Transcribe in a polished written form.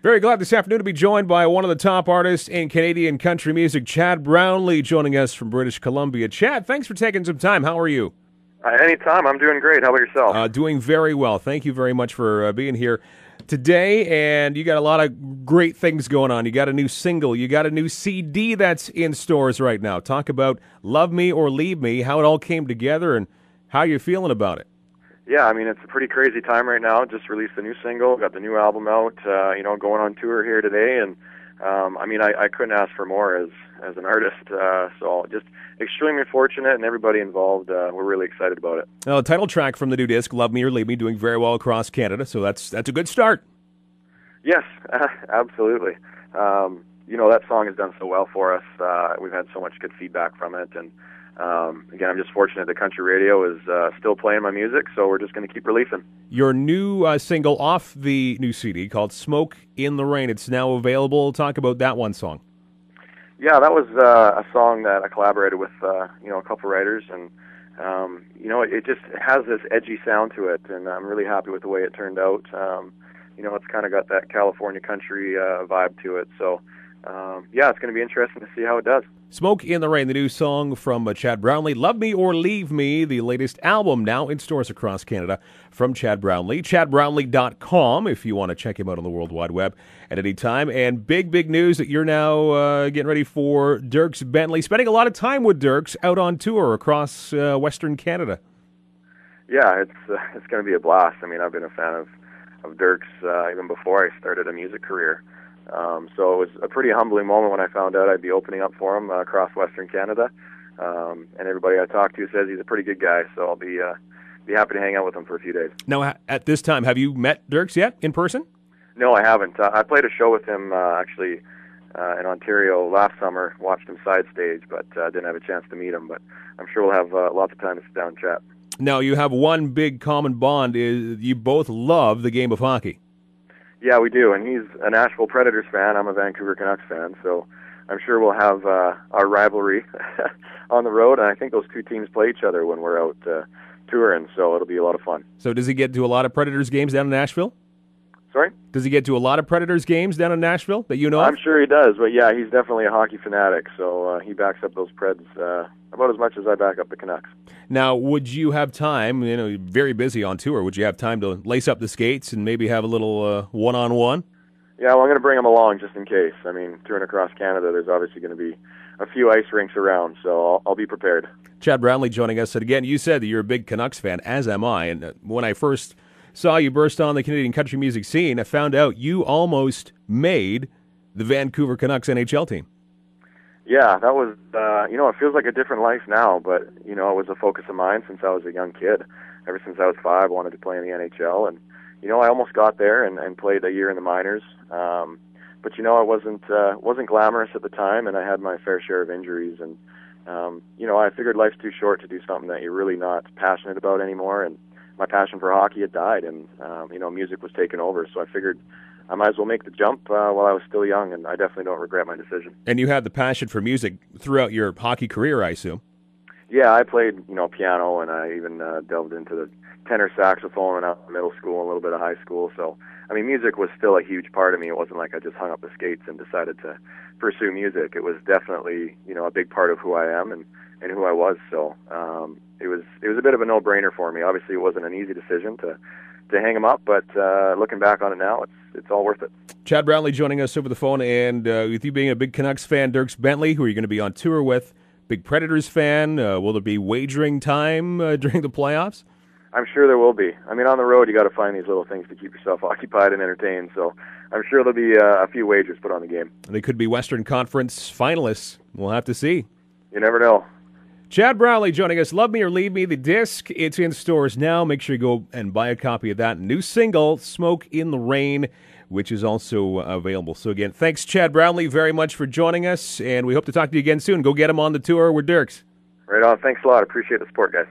Very glad this afternoon to be joined by one of the top artists in Canadian country music, Chad Brownlee, joining us from British Columbia. Chad, thanks for taking some time. How are you? Anytime. I'm doing great. How about yourself? Doing very well. Thank you very much for being here today. And you got a lot of great things going on. You got a new single. You got a new CD that's in stores right now. Talk about Love Me or Leave Me, how it all came together, and how you're feeling about it. Yeah, I mean, it's a pretty crazy time right now. Just released a new single, got the new album out, going on tour here today, and I couldn't ask for more as an artist. So just extremely fortunate, and everybody involved, we're really excited about it. Now, the title track from the new disc, Love Me or Leave Me, doing very well across Canada, so that's a good start. Yes, absolutely. That song has done so well for us. We've had so much good feedback from it, and again, I'm just fortunate that country radio is still playing my music, so we're just going to keep releasing. Your new single off the new CD called Smoke in the Rain. It's now available. Talk about that one song. Yeah, that was a song that I collaborated with a couple writers, and it just has this edgy sound to it, and I'm really happy with the way it turned out. It's kind of got that California country vibe to it, so it's going to be interesting to see how it does. Smoke in the Rain, the new song from Chad Brownlee. Love Me or Leave Me, the latest album now in stores across Canada from Chad Brownlee. ChadBrownlee.com if you want to check him out on the World Wide Web at any time. And big news that you're now getting ready for Dierks Bentley. Spending a lot of time with Dierks out on tour across Western Canada. Yeah, it's going to be a blast. I mean, I've been a fan of Dierks even before I started a music career. So it was a pretty humbling moment when I found out I'd be opening up for him across Western Canada. And everybody I talked to says he's a pretty good guy, so I'll be happy to hang out with him for a few days. Now, at this time, have you met Dierks yet in person? No, I haven't. I played a show with him actually in Ontario last summer, watched him side stage, but didn't have a chance to meet him. But I'm sure we'll have lots of time to sit down and chat. Now, you have one big common bond, is you both love the game of hockey. Yeah, we do, and he's a Nashville Predators fan. I'm a Vancouver Canucks fan, so I'm sure we'll have our rivalry on the road, and I think those two teams play each other when we're out touring, so it'll be a lot of fun. So does he get to a lot of Predators games down in Nashville? Sorry? Does he get to a lot of Predators games down in Nashville that you know of? I'm sure he does, but yeah, he's definitely a hockey fanatic, so he backs up those Preds about as much as I back up the Canucks. Now, would you have time, you're very busy on tour, would you have time to lace up the skates and maybe have a little one-on-one? Yeah, well, I'm going to bring him along just in case. I mean, touring across Canada, there's obviously going to be a few ice rinks around, so I'll be prepared. Chad Brownlee joining us. And again, you said that you're a big Canucks fan, as am I. And when I first saw you burst on the Canadian country music scene, I found out you almost made the Vancouver Canucks NHL team. Yeah, that was, it feels like a different life now, but, it was a focus of mine since I was a young kid. Ever since I was 5, I wanted to play in the NHL, and, I almost got there and played a year in the minors. But, it wasn't glamorous at the time, and I had my fair share of injuries, and, I figured life's too short to do something that you're really not passionate about anymore, and my passion for hockey had died, and, music was taken over, so I figured I might as well make the jump while I was still young, and I definitely don't regret my decision. And you had the passion for music throughout your hockey career, I assume? Yeah, I played, piano, and I even delved into the tenor saxophone when I was in middle school, a little bit of high school. So, music was still a huge part of me. It wasn't like I just hung up the skates and decided to pursue music. It was definitely, a big part of who I am and who I was. So it was a bit of a no-brainer for me. Obviously, it wasn't an easy decision to hang them up, but looking back on it now, it's all worth it. Chad Brownlee joining us over the phone, and with you being a big Canucks fan, Dierks Bentley, who are you going to be on tour with, big Predators fan, will there be wagering time during the playoffs? I'm sure there will be. On the road, you got to find these little things to keep yourself occupied and entertained, so I'm sure there'll be a few wagers put on the game. They could be Western Conference finalists. We'll have to see. You never know. Chad Brownlee joining us. Love Me or Leave Me, the disc. It's in stores now. Make sure you go and buy a copy of that. New single, Smoke in the Rain, which is also available. So again, thanks, Chad Brownlee, very much for joining us, and we hope to talk to you again soon. Go get him on the tour with Dierks. Right on. Thanks a lot. Appreciate the support, guys.